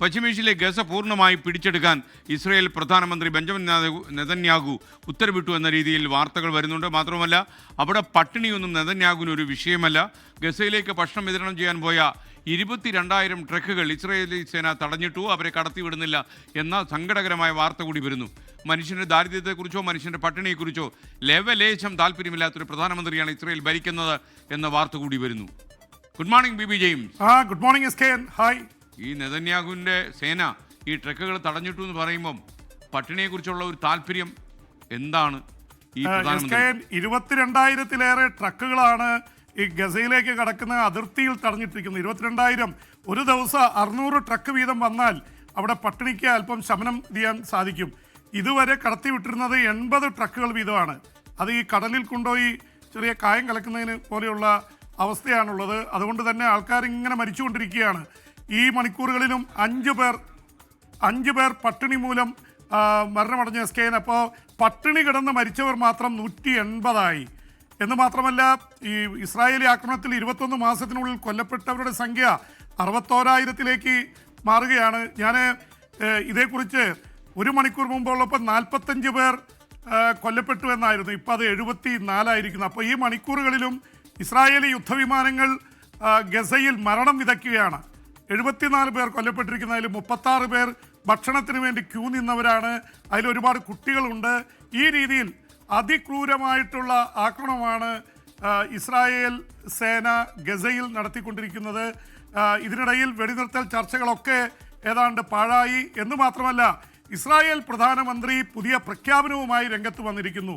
പശ്ചിമേഷ്യയിലെ ഗസ പൂർണ്ണമായി പിടിച്ചെടുക്കാൻ ഇസ്രായേൽ പ്രധാനമന്ത്രി ബെഞ്ചമിൻ നെതന്യാഹു ഉത്തരവിട്ടു എന്ന രീതിയിൽ വാർത്തകൾ വരുന്നുണ്ട്. മാത്രമല്ല അവിടെ പട്ടിണിയൊന്നും നെതന്യാഹുവിന് ഒരു വിഷയമല്ല. ഗസയിലേക്ക് ഭക്ഷണം വിതരണം ചെയ്യാൻ പോയ 22,000 ട്രക്കുകൾ ഇസ്രായേലി സേന തടഞ്ഞിട്ടു, അവരെ കടത്തിവിടുന്നില്ല എന്ന സങ്കടകരമായ വാർത്ത കൂടി വരുന്നു. മനുഷ്യൻ്റെ ദാരിദ്ര്യത്തെക്കുറിച്ചോ മനുഷ്യൻ്റെ പട്ടിണിയെക്കുറിച്ചോ ലേശം താല്പര്യമില്ലാത്തൊരു പ്രധാനമന്ത്രിയാണ് ഇസ്രായേൽ ഭരിക്കുന്നത് എന്ന വാർത്ത കൂടി വരുന്നു. Good morning Bibi James. Good morning എസ്കേൻ. ഹായ്. ഈ നെതന്യാഹുവിൻ്റെ സേന ഈ ട്രക്കുകൾ തടഞ്ഞിട്ടു എന്ന് പറയുമ്പം പട്ടിണിയെക്കുറിച്ചുള്ള ഒരു താല്പര്യം എന്താണ്? ഈ 22,000-ലേറെ ട്രക്കുകളാണ് ഈ ഗസയിലേക്ക് കടക്കുന്ന അതിർത്തിയിൽ തടഞ്ഞിട്ടിരിക്കുന്നത്. 22,000. ഒരു ദിവസം 600 ട്രക്ക് വീതം വന്നാൽ അവിടെ പട്ടിണിക്ക് അല്പം ശമനം ചെയ്യാൻ സാധിക്കും. ഇതുവരെ കടത്തിവിട്ടിരുന്നത് 80 ട്രക്കുകൾ വീതമാണ്. അത് ഈ കടലിൽ കൊണ്ടുപോയി ചെറിയ കായം കലക്കുന്നതിന് പോലെയുള്ള അവസ്ഥയാണുള്ളത്. അതുകൊണ്ട് തന്നെ ആൾക്കാർ ഇങ്ങനെ മരിച്ചുകൊണ്ടിരിക്കുകയാണ്. ഈ മണിക്കൂറുകളിലും 5 പേർ പട്ടിണി മൂലം മരണമടഞ്ഞ സ്കെയിൻ. അപ്പോൾ പട്ടിണി കിടന്ന് മരിച്ചവർ മാത്രം 180 എന്ന് മാത്രമല്ല, ഈ ഇസ്രായേലി ആക്രമണത്തിൽ 21 മാസത്തിനുള്ളിൽ കൊല്ലപ്പെട്ടവരുടെ സംഖ്യ 61,000-ലേക്ക് മാറുകയാണ്. ഞാൻ ഇതേക്കുറിച്ച് ഒരു മണിക്കൂർ മുമ്പുള്ളപ്പോൾ 45 പേർ കൊല്ലപ്പെട്ടു എന്നായിരുന്നു. ഇപ്പോൾ അത് 74 അപ്പോൾ ഈ മണിക്കൂറുകളിലും ഇസ്രായേലി യുദ്ധവിമാനങ്ങൾ ഗസയിൽ മരണം വിതയ്ക്കുകയാണ്. 74 പേർ കൊല്ലപ്പെട്ടിരിക്കുന്നതിൽ 36 പേർ ഭക്ഷണത്തിന് വേണ്ടി ക്യൂ നിന്നവരാണ്. അതിലൊരുപാട് കുട്ടികളുണ്ട്. ഈ രീതിയിൽ അതിക്രൂരമായിട്ടുള്ള ആക്രമണമാണ് ഇസ്രായേൽ സേന ഗസയിൽ നടത്തിക്കൊണ്ടിരിക്കുന്നത്. ഇതിനിടയിൽ വെടിനിർത്തൽ ചർച്ചകളൊക്കെ ഏതാണ്ട് പാഴായി എന്ന് മാത്രമല്ല, ഇസ്രായേൽ പ്രധാനമന്ത്രി പുതിയ പ്രഖ്യാപനവുമായി രംഗത്ത് വന്നിരിക്കുന്നു.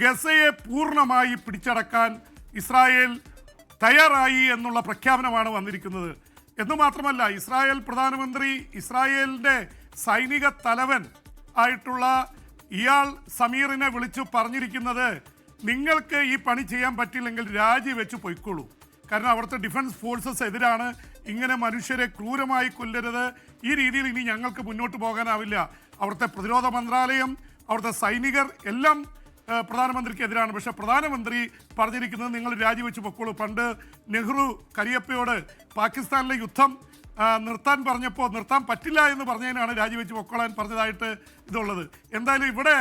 ഗസയെ പൂർണ്ണമായി പിടിച്ചടക്കാൻ ഇസ്രായേൽ തയ്യാറായി എന്നുള്ള പ്രഖ്യാപനമാണ് വന്നിരിക്കുന്നത്. എന്ന് മാത്രമല്ല, ഇസ്രായേൽ പ്രധാനമന്ത്രി ഇസ്രായേലിൻ്റെ സൈനിക തലവൻ ആയിട്ടുള്ള ഇയാൾ സമീറിനെ വിളിച്ചു പറഞ്ഞിരിക്കുന്നത്, നിങ്ങൾക്ക് ഈ പണി ചെയ്യാൻ പറ്റില്ലെങ്കിൽ രാജിവെച്ച് പൊയ്ക്കോളൂ. കാരണം അവിടുത്തെ ഡിഫൻസ് ഫോഴ്സസ് എതിരാണ്. ഇങ്ങനെ മനുഷ്യരെ ക്രൂരമായി കൊല്ലരുത്. ഈ രീതിയിൽ ഇനി ഞങ്ങൾക്ക് മുന്നോട്ട് പോകാനാവില്ല. അവിടുത്തെ പ്രതിരോധ മന്ത്രാലയം, അവിടുത്തെ സൈനികർ എല്ലാം പ്രധാനമന്ത്രിക്ക് എതിരാണ്. പക്ഷേ പ്രധാനമന്ത്രി പറഞ്ഞിരിക്കുന്നത് നിങ്ങൾ രാജിവെച്ച് പൊക്കോളൂ. പണ്ട് നെഹ്റു കരിയപ്പയോട് പാകിസ്ഥാനിലെ യുദ്ധം നിർത്താൻ പറഞ്ഞപ്പോൾ നിർത്താൻ പറ്റില്ല എന്ന് പറഞ്ഞതിനാണ് രാജിവെച്ച് പൊക്കോളാൻ പറഞ്ഞതായിട്ട് ഇതുള്ളത്. എന്തായാലും ഇവിടെ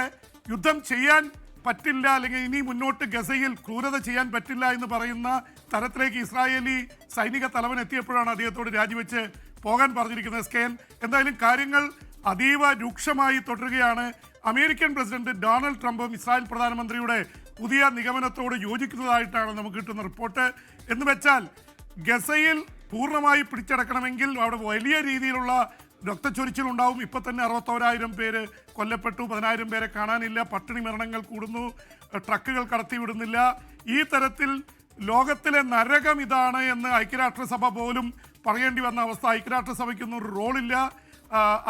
യുദ്ധം ചെയ്യാൻ പറ്റില്ല, അല്ലെങ്കിൽ ഇനി മുന്നോട്ട് ഗസയിൽ ക്രൂരത ചെയ്യാൻ പറ്റില്ല എന്ന് പറയുന്ന തരത്തിലേക്ക് ഇസ്രായേലി സൈനിക തലവൻ എത്തിയപ്പോഴാണ് അദ്ദേഹത്തോട് രാജിവെച്ച് പോകാൻ പറഞ്ഞിരിക്കുന്നത്. സ്കെയിൻ, എന്തായാലും കാര്യങ്ങൾ അതീവ രൂക്ഷമായി തുടരുകയാണ്. അമേരിക്കൻ പ്രസിഡന്റ് ഡൊണാൾഡ് ട്രംപും ഇസ്രായേൽ പ്രധാനമന്ത്രിയുടെ പുതിയ നിഗമനത്തോട് യോജിക്കുന്നതായിട്ടാണ് നമുക്ക് കിട്ടുന്ന റിപ്പോർട്ട്. എന്ന് വെച്ചാൽ ഗസയിൽ പൂർണ്ണമായി പിടിച്ചടക്കണമെങ്കിൽ അവിടെ വലിയ രീതിയിലുള്ള രക്തച്ചൊരിച്ചിലുണ്ടാവും. ഇപ്പോൾ തന്നെ 61,000 പേര് കൊല്ലപ്പെട്ടു, 10,000 പേരെ കാണാനില്ല, പട്ടിണി മരണങ്ങൾ കൂടുന്നു, ട്രക്കുകൾ കടത്തിവിടുന്നില്ല. ഈ തരത്തിൽ ലോകത്തിലെ നരകം ഇതാണ് എന്ന് ഐക്യരാഷ്ട്രസഭ പോലും പറയേണ്ടി വന്ന അവസ്ഥ. ഐക്യരാഷ്ട്രസഭയ്ക്കൊന്നും ഒരു റോളില്ല.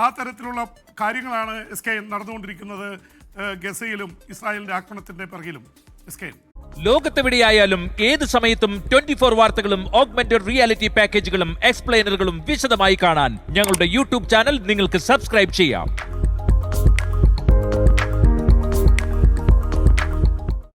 ആ തരത്തിലുള്ള കാര്യങ്ങളാണ് എസ്കെയിൻ നടന്നുകൊണ്ടിരിക്കുന്നത് ഗസയിലും ഇസ്രായേലിന്റെ ആക്രമണത്തിന്റെ പിറകിലും. എസ്കെയിൻ, ലോകത്തെവിടെയായാലും ഏത് സമയത്തും 24 വാർത്തകളും ഓഗ്മെന്റഡ് റിയാലിറ്റി പാക്കേജുകളും എക്സ്പ്ലെയിനറുകളും വിശദമായി കാണാൻ ഞങ്ങളുടെ യൂട്യൂബ് ചാനൽ നിങ്ങൾക്ക് സബ്സ്ക്രൈബ് ചെയ്യാം.